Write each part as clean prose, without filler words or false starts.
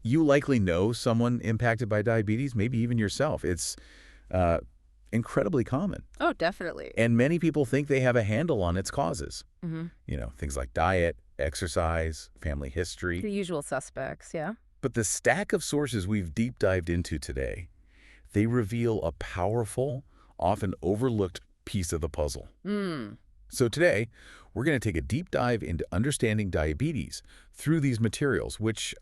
You likely know someone impacted by diabetes, maybe even yourself. It's uh, incredibly common. Oh, definitely. And many people think they have a handle on its causes. Hmm. Things like diet, exercise, family history. The usual suspects, yeah. But the stack of sources we've deep dived into today, they reveal a powerful, often overlooked piece of the puzzle. Mm. So today, we're going to take a deep dive into understanding diabetes through these materials, which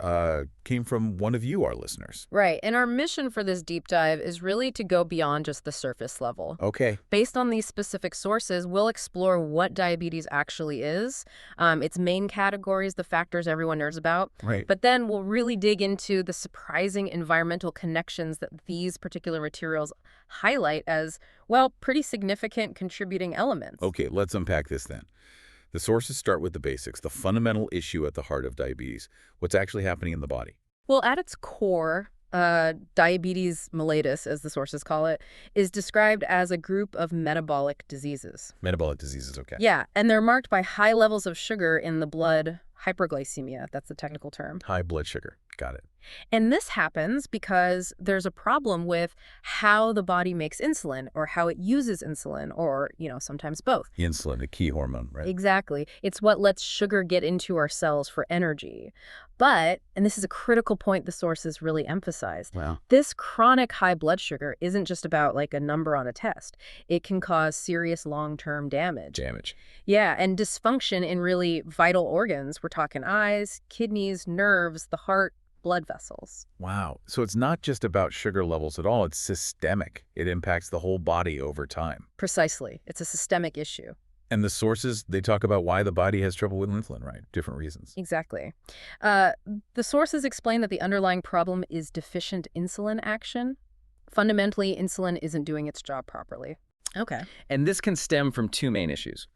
came from one of you, our listeners. Right. And our mission for this deep dive is really to go beyond just the surface level. Okay. Based on these specific sources, we'll explore what diabetes actually is, its main categories, the factors everyone knows about. Right. But then we'll really dig into the surprising environmental connections that these particular materials highlight as, well, pretty significant contributing elements. Okay, let's unpack this then. The sources start with the basics, the fundamental issue at the heart of diabetes, what's actually happening in the body. Well, at its core, diabetes mellitus, as the sources call it, is described as a group of metabolic diseases. Metabolic diseases, okay. Yeah, and they're marked by high levels of sugar in the blood, hyperglycemia, that's the technical term. High blood sugar, got it. And this happens because there's a problem with how the body makes insulin or how it uses insulin or, sometimes both. Insulin, a key hormone, right? Exactly. It's what lets sugar get into our cells for energy. But, and this is a critical point the sources really emphasize, Wow. this chronic high blood sugar isn't just about like a number on a test. It can cause serious long-term damage. Yeah, and dysfunction in really vital organs. We're talking eyes, kidneys, nerves, the heart, blood vessels. Wow. So it's not just about sugar levels at all. It's systemic. It impacts the whole body over time. Precisely. It's a systemic issue. And the sources, they talk about why the body has trouble with insulin, right? Different reasons. Exactly. The sources explain that the underlying problem is deficient insulin action. Fundamentally, insulin isn't doing its job properly. Okay. And this can stem from two main issues.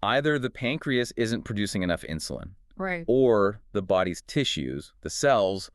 Either the pancreas isn't producing enough insulin, Right. or the body's tissues, the cells,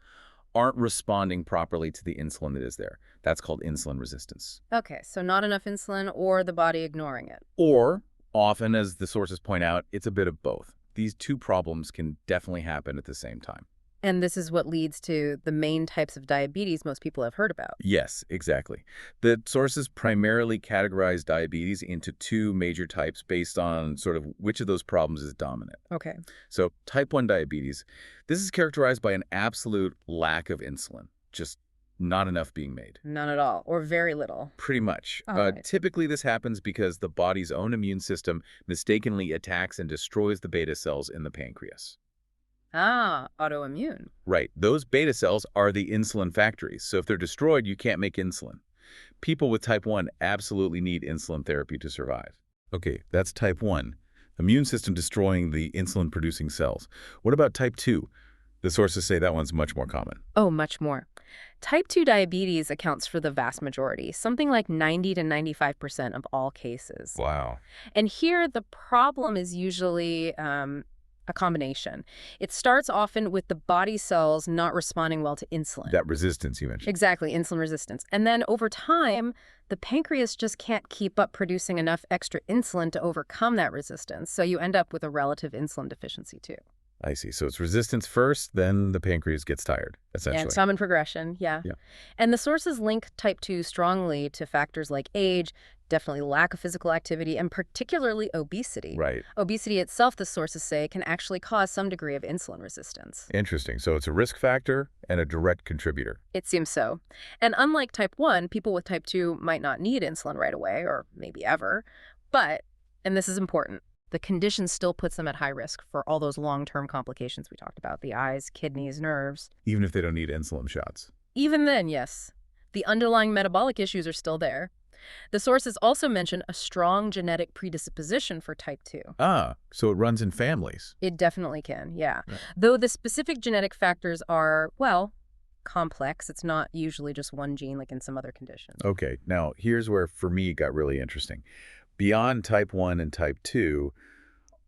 aren't responding properly to the insulin that is there. That's called insulin resistance. Okay, so not enough insulin or the body ignoring it. Or, often, as the sources point out, it's a bit of both. These two problems can definitely happen at the same time. And this is what leads to the main types of diabetes most people have heard about. Yes, exactly. The sources primarily categorize diabetes into two major types based on sort of which of those problems is dominant. Okay. So type 1 diabetes, this is characterized by an absolute lack of insulin, just not enough being made. None at all, or very little. Pretty much. All right. Typically, this happens because the body's own immune system mistakenly attacks and destroys the beta cells in the pancreas. Ah, autoimmune. Right. Those beta cells are the insulin factories. So if they're destroyed, you can't make insulin. People with type 1 absolutely need insulin therapy to survive. Okay, that's type 1. Immune system destroying the insulin-producing cells. What about type 2? The sources say that one's much more common. Oh, much more. Type 2 diabetes accounts for the vast majority, something like 90 to 95% of all cases. Wow. And here, the problem is usually a combination. It starts often with the body cells not responding well to insulin. That resistance you mentioned. Exactly, insulin resistance. And then over time, the pancreas just can't keep up producing enough extra insulin to overcome that resistance. So you end up with a relative insulin deficiency too. I see. So it's resistance first, then the pancreas gets tired, essentially. And some in progression, yeah. And the sources link type 2 strongly to factors like age, definitely lack of physical activity, and particularly obesity. Right. Obesity itself, the sources say, can actually cause some degree of insulin resistance. Interesting. So it's a risk factor and a direct contributor. It seems so. And unlike type 1, people with type 2 might not need insulin right away, or maybe ever. But, and this is important, the condition still puts them at high risk for all those long-term complications we talked about, the eyes, kidneys, nerves. Even if they don't need insulin shots. Even then, yes. The underlying metabolic issues are still there. The sources also mention a strong genetic predisposition for type 2. Ah, so it runs in families. It definitely can, yeah. Right. Though the specific genetic factors are, well, complex. It's not usually just one gene like in some other conditions. Okay, now here's where, for me, it got really interesting. Beyond type 1 and type 2,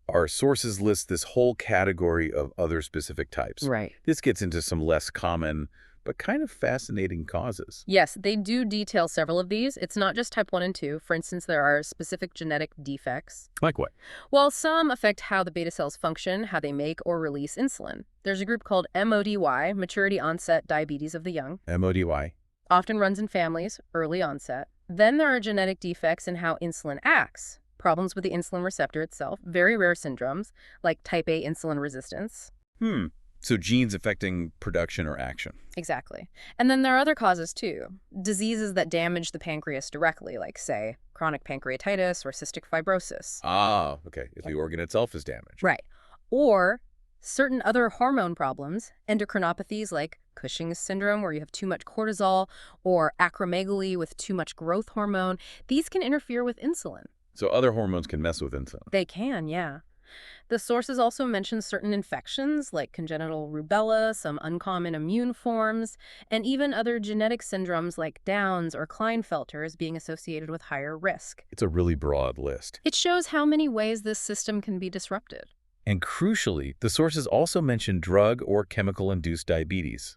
our sources list this whole category of other specific types. Right. This gets into some less common but kind of fascinating causes. Yes, they do detail several of these. It's not just type 1 and 2. For instance, there are specific genetic defects. Like what? While some affect how the beta cells function, how they make or release insulin. There's a group called MODY, Maturity Onset Diabetes of the Young. MODY. Often runs in families, early onset. Then there are genetic defects in how insulin acts. Problems with the insulin receptor itself, very rare syndromes, like type A insulin resistance. So genes affecting production or action. Exactly. And then there are other causes too. Diseases that damage the pancreas directly, like, say, chronic pancreatitis or cystic fibrosis. Ah, okay. If the organ itself is damaged. Right. Or certain other hormone problems, endocrinopathies like Cushing's syndrome, where you have too much cortisol, or acromegaly with too much growth hormone. These can interfere with insulin. So other hormones can mess with insulin. They can, yeah. The sources also mention certain infections like congenital rubella, some uncommon immune forms, and even other genetic syndromes like Downs or Klinefelter as being associated with higher risk. It's a really broad list. It shows how many ways this system can be disrupted. And crucially, the sources also mention drug or chemical-induced diabetes.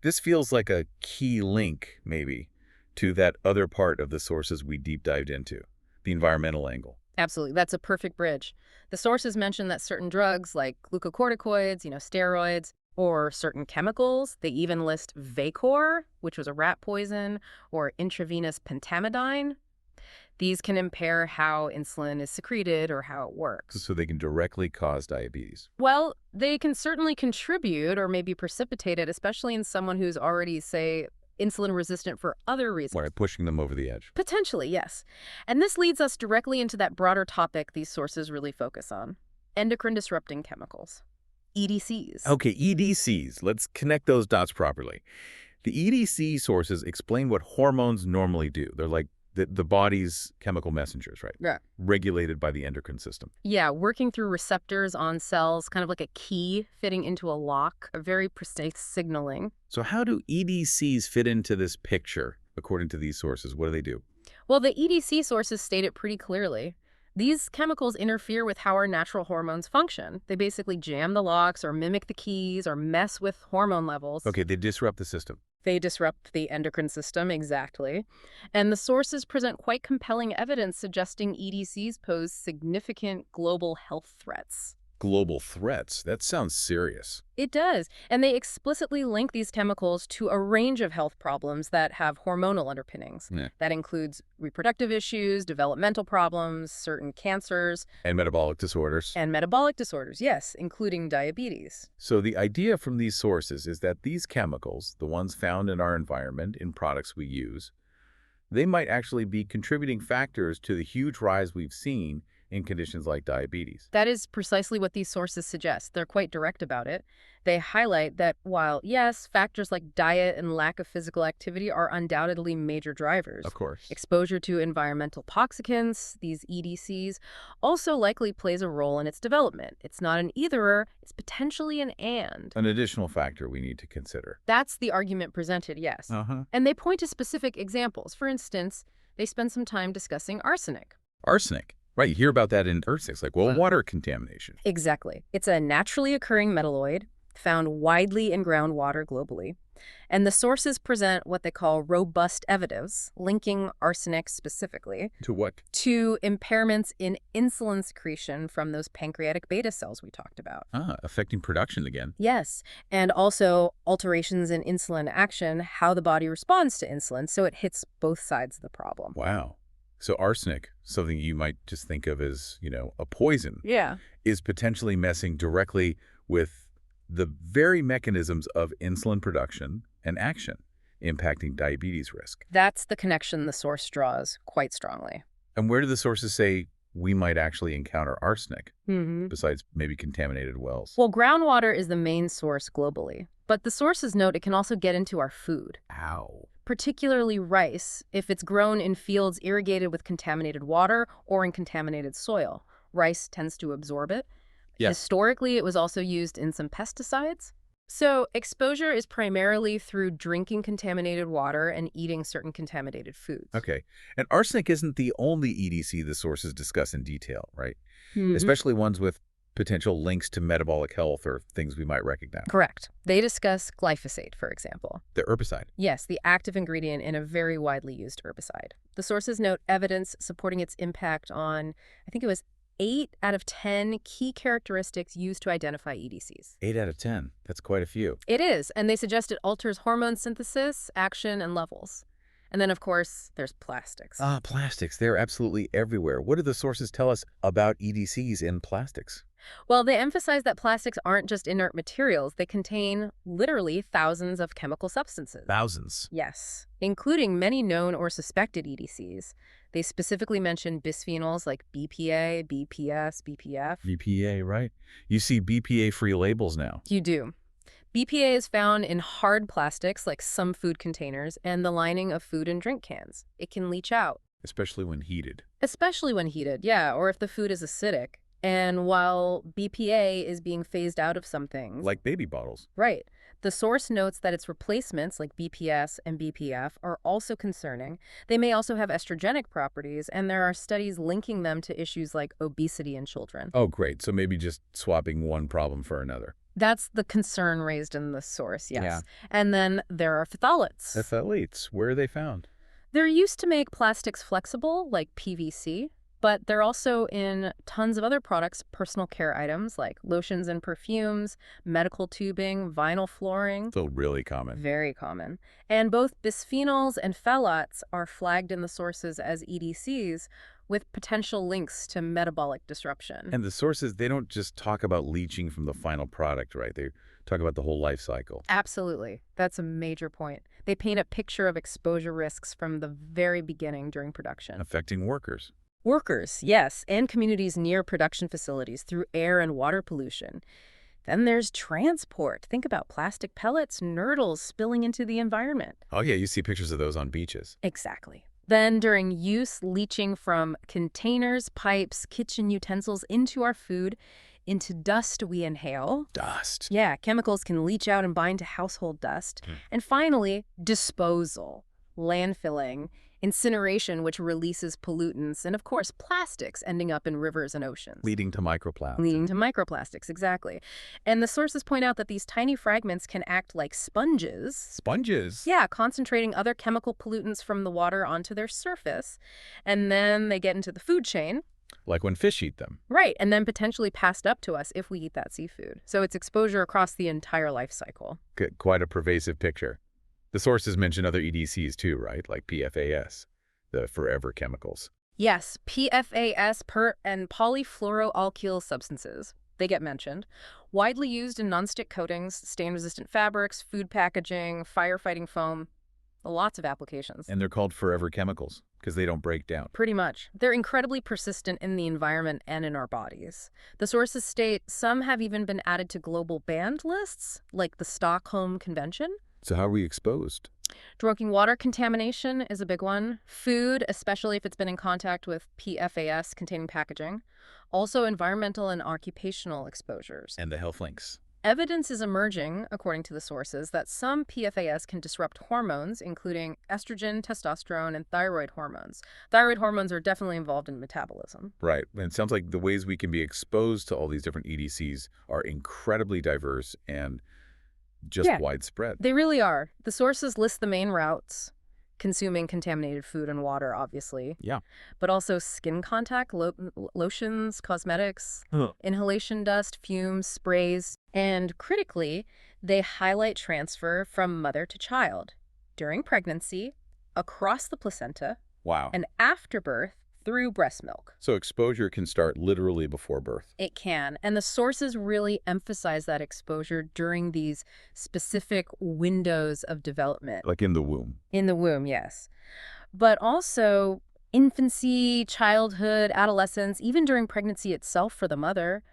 This feels like a key link, maybe, to that other part of the sources we deep dived into, the environmental angle. Absolutely. That's a perfect bridge. The sources mention that certain drugs like glucocorticoids, steroids, or certain chemicals, they even list Vacor, which was a rat poison, or intravenous pentamidine. These can impair how insulin is secreted or how it works. So they can directly cause diabetes. Well, they can certainly contribute or maybe precipitate it, especially in someone who's already, say, insulin resistant for other reasons. Right, pushing them over the edge. Potentially, yes. And this leads us directly into that broader topic these sources really focus on: endocrine disrupting chemicals, EDCs. Okay, EDCs. Let's connect those dots properly. The EDC sources explain what hormones normally do. They're like the body's chemical messengers, right? Yeah. Regulated by the endocrine system. Yeah, working through receptors on cells, kind of like a key fitting into a lock, a very precise signaling. So how do EDCs fit into this picture, according to these sources? What do they do? Well, the EDC sources state it pretty clearly. These chemicals interfere with how our natural hormones function. They basically jam the locks or mimic the keys or mess with hormone levels. Okay, they disrupt the system. They disrupt the endocrine system, exactly. And the sources present quite compelling evidence suggesting EDCs pose significant global health threats. Global threats? That sounds serious. It does. And they explicitly link these chemicals to a range of health problems that have hormonal underpinnings. Yeah. That includes reproductive issues, developmental problems, certain cancers. And metabolic disorders. And metabolic disorders, yes, including diabetes. So the idea from these sources is that these chemicals, the ones found in our environment, in products we use, they might actually be contributing factors to the huge rise we've seen in conditions like diabetes. That is precisely what these sources suggest. They're quite direct about it. They highlight that while, yes, factors like diet and lack of physical activity are undoubtedly major drivers. Of course. Exposure to environmental toxicants, these EDCs, also likely plays a role in its development. It's not an either-or, it's potentially an and. An additional factor we need to consider. That's the argument presented, yes. And they point to specific examples. For instance, they spend some time discussing arsenic. Arsenic. Right, you hear about that in earthquakes, like, well, water contamination. Exactly. It's a naturally occurring metalloid found widely in groundwater globally. And the sources present what they call robust evidence, linking arsenic specifically To what? to impairments in insulin secretion from those pancreatic beta cells we talked about. Affecting production again. Yes, and also alterations in insulin action, how the body responds to insulin, so it hits both sides of the problem. Wow. So arsenic, something you might just think of as, a poison, Yeah. is potentially messing directly with the very mechanisms of insulin production and action, impacting diabetes risk. That's the connection the source draws quite strongly. And where do the sources say we might actually encounter arsenic, Mm-hmm. besides maybe contaminated wells? Well, groundwater is the main source globally, but the sources note it can also get into our food. Ow. Particularly rice, if it's grown in fields irrigated with contaminated water or in contaminated soil. Rice tends to absorb it. Yeah. Historically, it was also used in some pesticides. So exposure is primarily through drinking contaminated water and eating certain contaminated foods. Okay. And arsenic isn't the only EDC the sources discuss in detail, right? Mhm. Especially ones with potential links to metabolic health or things we might recognize. Correct. They discuss glyphosate, for example. The herbicide. Yes, the active ingredient in a very widely used herbicide. The sources note evidence supporting its impact on, I think it was 8 out of 10 key characteristics used to identify EDCs. 8 out of 10. That's quite a few. It is, and they suggest it alters hormone synthesis, action, and levels. And then, of course, there's plastics. Plastics. They're absolutely everywhere. What do the sources tell us about EDCs in plastics? Well, they emphasize that plastics aren't just inert materials. They contain literally thousands of chemical substances. Thousands. Yes, including many known or suspected EDCs. They specifically mention bisphenols like BPA, BPS, BPF. BPA, right? You see BPA-free labels now. You do. BPA is found in hard plastics like some food containers and the lining of food and drink cans. It can leach out. Especially when heated. Especially when heated, yeah, or if the food is acidic. And while BPA is being phased out of some things... Like baby bottles. Right. The source notes that its replacements, like BPS and BPF, are also concerning. They may also have estrogenic properties, and there are studies linking them to issues like obesity in children. Oh, great. So maybe just swapping one problem for another. That's the concern raised in the source, yes. Yeah. And then there are phthalates. Phthalates, where are they found? They're used to make plastics flexible, like PVC, but they're also in tons of other products, personal care items like lotions and perfumes, medical tubing, vinyl flooring. So really common. Very common. And both bisphenols and phthalates are flagged in the sources as EDCs, with potential links to metabolic disruption. And the sources, they don't just talk about leaching from the final product, right? They talk about the whole life cycle. Absolutely. That's a major point. They paint a picture of exposure risks from the very beginning during production. Affecting workers. Workers, yes, and communities near production facilities through air and water pollution. Then there's transport. Think about plastic pellets, nurdles spilling into the environment. Oh, yeah, you see pictures of those on beaches. Exactly. Then during use, leaching from containers, pipes, kitchen utensils into our food, into dust we inhale. Dust. Yeah, chemicals can leach out and bind to household dust. And finally, disposal, landfilling, incineration, which releases pollutants, and of course, plastics ending up in rivers and oceans. Leading to microplastics. Leading to microplastics, exactly. And the sources point out that these tiny fragments can act like sponges. Sponges? Yeah, concentrating other chemical pollutants from the water onto their surface. And then they get into the food chain. Like when fish eat them. Right, and then potentially passed up to us if we eat that seafood. So it's exposure across the entire life cycle. Quite a pervasive picture. The sources mention other EDCs too, right? Like PFAS, the forever chemicals. Yes, PFAS and polyfluoroalkyl substances. They get mentioned. Widely used in nonstick coatings, stain-resistant fabrics, food packaging, firefighting foam. Lots of applications. And they're called forever chemicals because they don't break down. Pretty much. They're incredibly persistent in the environment and in our bodies. The sources state some have even been added to global banned lists, like the Stockholm Convention. So how are we exposed? Drinking water contamination is a big one. Food, especially if it's been in contact with PFAS-containing packaging. Also environmental and occupational exposures. And the health links. Evidence is emerging, according to the sources, that some PFAS can disrupt hormones, including estrogen, testosterone, and thyroid hormones. Thyroid hormones are definitely involved in metabolism. Right. And it sounds like the ways we can be exposed to all these different EDCs are incredibly diverse and just widespread. They really are. The sources list the main routes: consuming contaminated food and water, obviously. Yeah. But also skin contact, lotions, cosmetics, inhalation dust, fumes, sprays. And critically, they highlight transfer from mother to child, during pregnancy, across the placenta, and after birth, through breast milk. So exposure can start literally before birth. It can. And the sources really emphasize that exposure during these specific windows of development. Like in the womb. In the womb, yes. But also infancy, childhood, adolescence, even during pregnancy itself for the mother.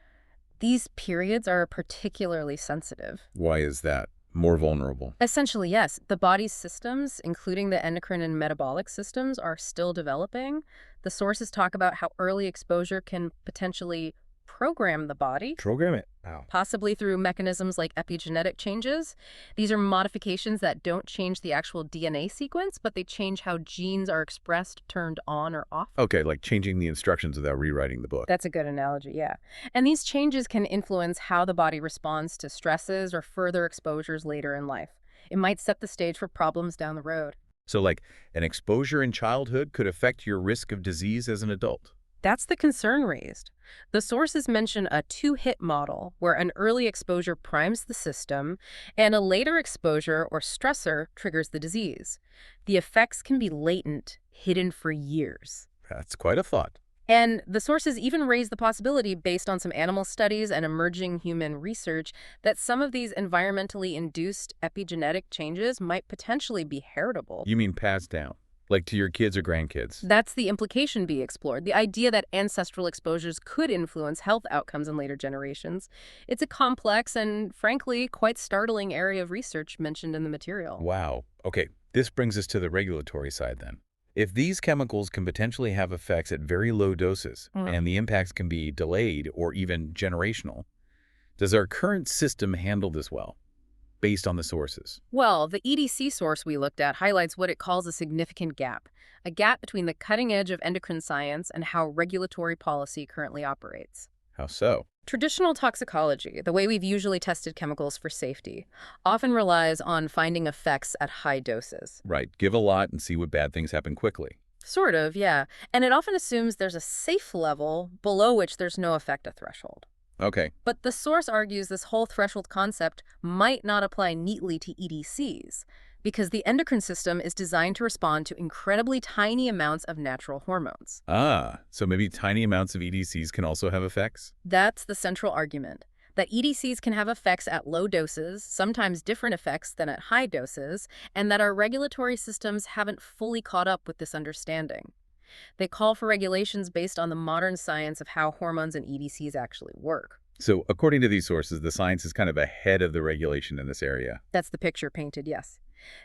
These periods are particularly sensitive. Why is that? More vulnerable? Essentially, yes. The body's systems, including the endocrine and metabolic systems, are still developing. The sources talk about how early exposure can potentially program the body, Program it. Wow. possibly through mechanisms like epigenetic changes. These are modifications that don't change the actual DNA sequence, but they change how genes are expressed, turned on or off. Okay, like changing the instructions without rewriting the book. That's a good analogy, yeah. And these changes can influence how the body responds to stresses or further exposures later in life. It might set the stage for problems down the road. So like an exposure in childhood could affect your risk of disease as an adult. That's the concern raised. The sources mention a two-hit model where an early exposure primes the system and a later exposure or stressor triggers the disease. The effects can be latent, hidden for years. That's quite a thought. And the sources even raise the possibility, based on some animal studies and emerging human research, that some of these environmentally induced epigenetic changes might potentially be heritable. You mean passed down, like to your kids or grandkids? That's the implication being explored, the idea that ancestral exposures could influence health outcomes in later generations. It's a complex and, frankly, quite startling area of research mentioned in the material. Wow. Okay, this brings us to the regulatory side then. If these chemicals can potentially have effects at very low doses, and the impacts can be delayed or even generational, does our current system handle this well, based on the sources? Well, the EDC source we looked at highlights what it calls a significant gap, a gap between the cutting edge of endocrine science and how regulatory policy currently operates. How so? Traditional toxicology, the way we've usually tested chemicals for safety, often relies on finding effects at high doses. Right, give a lot and see what bad things happen quickly. Sort of, yeah. And it often assumes there's a safe level below which there's no effective threshold. Okay, But the source argues this whole threshold concept might not apply neatly to EDCs, because the endocrine system is designed to respond to incredibly tiny amounts of natural hormones. so maybe tiny amounts of EDCs can also have effects? That's the central argument, that EDCs can have effects at low doses, sometimes different effects than at high doses, and that our regulatory systems haven't fully caught up with this understanding. They call for regulations based on the modern science of how hormones and EDCs actually work. So according to these sources, the science is kind of ahead of the regulation in this area. That's the picture painted, yes.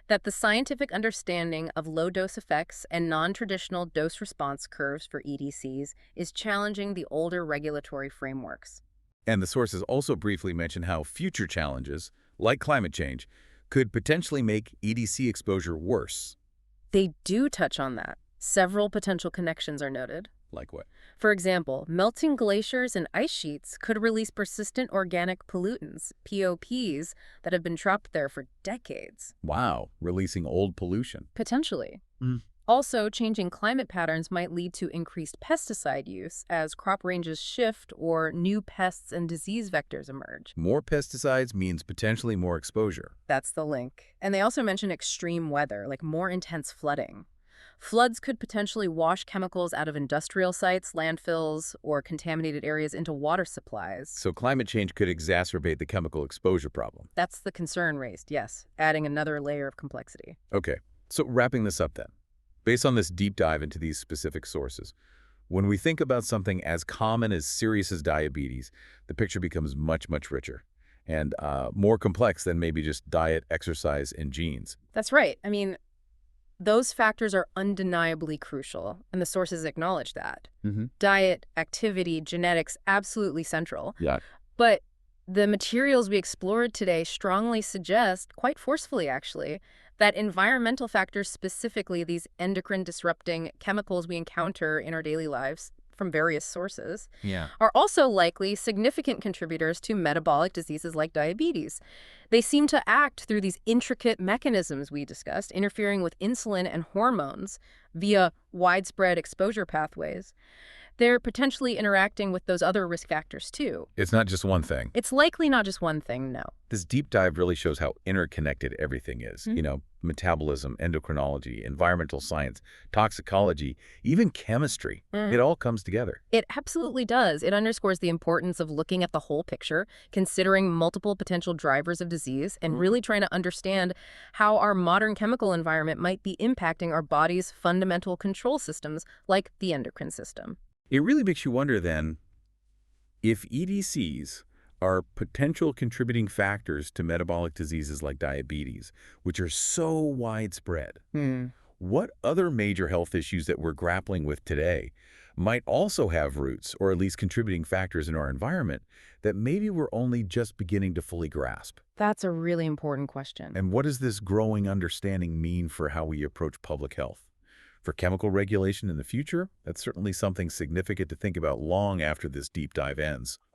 That the scientific understanding of low-dose effects and non-traditional dose-response curves for EDCs is challenging the older regulatory frameworks. And the sources also briefly mention how future challenges, like climate change, could potentially make EDC exposure worse. They do touch on that. Several potential connections are noted. Like what? For example, melting glaciers and ice sheets could release persistent organic pollutants, POPs, that have been trapped there for decades. Wow, releasing old pollution. Potentially. Also, changing climate patterns might lead to increased pesticide use as crop ranges shift or new pests and disease vectors emerge. More pesticides means potentially more exposure. That's the link. And they also mention extreme weather, like more intense flooding. Floods could potentially wash chemicals out of industrial sites, landfills, or contaminated areas into water supplies. So climate change could exacerbate the chemical exposure problem. That's the concern raised, yes, adding another layer of complexity. Okay, so wrapping this up then. Based on this deep dive into these specific sources, when we think about something as common as serious as diabetes, the picture becomes much, much richer and more complex than maybe just diet, exercise, and genes. That's right. I mean, those factors are undeniably crucial, and the sources acknowledge that. Diet, activity, genetics, absolutely central. Yeah. But the materials we explored today strongly suggest, quite forcefully actually, that environmental factors, specifically these endocrine-disrupting chemicals we encounter in our daily lives from various sources, are also likely significant contributors to metabolic diseases like diabetes. They seem to act through these intricate mechanisms we discussed, interfering with insulin and hormones via widespread exposure pathways. They're potentially interacting with those other risk factors too. It's not just one thing. It's likely not just one thing, no. This deep dive really shows how interconnected everything is. You know, metabolism, endocrinology, environmental science, toxicology, even chemistry. It all comes together. It absolutely does. It underscores the importance of looking at the whole picture, considering multiple potential drivers of disease, and really trying to understand how our modern chemical environment might be impacting our body's fundamental control systems, like the endocrine system. It really makes you wonder then, if EDCs are potential contributing factors to metabolic diseases like diabetes, which are so widespread, What other major health issues that we're grappling with today might also have roots, or at least contributing factors in our environment, that maybe we're only just beginning to fully grasp? That's a really important question. And what does this growing understanding mean for how we approach public health? For chemical regulation in the future, that's certainly something significant to think about long after this deep dive ends.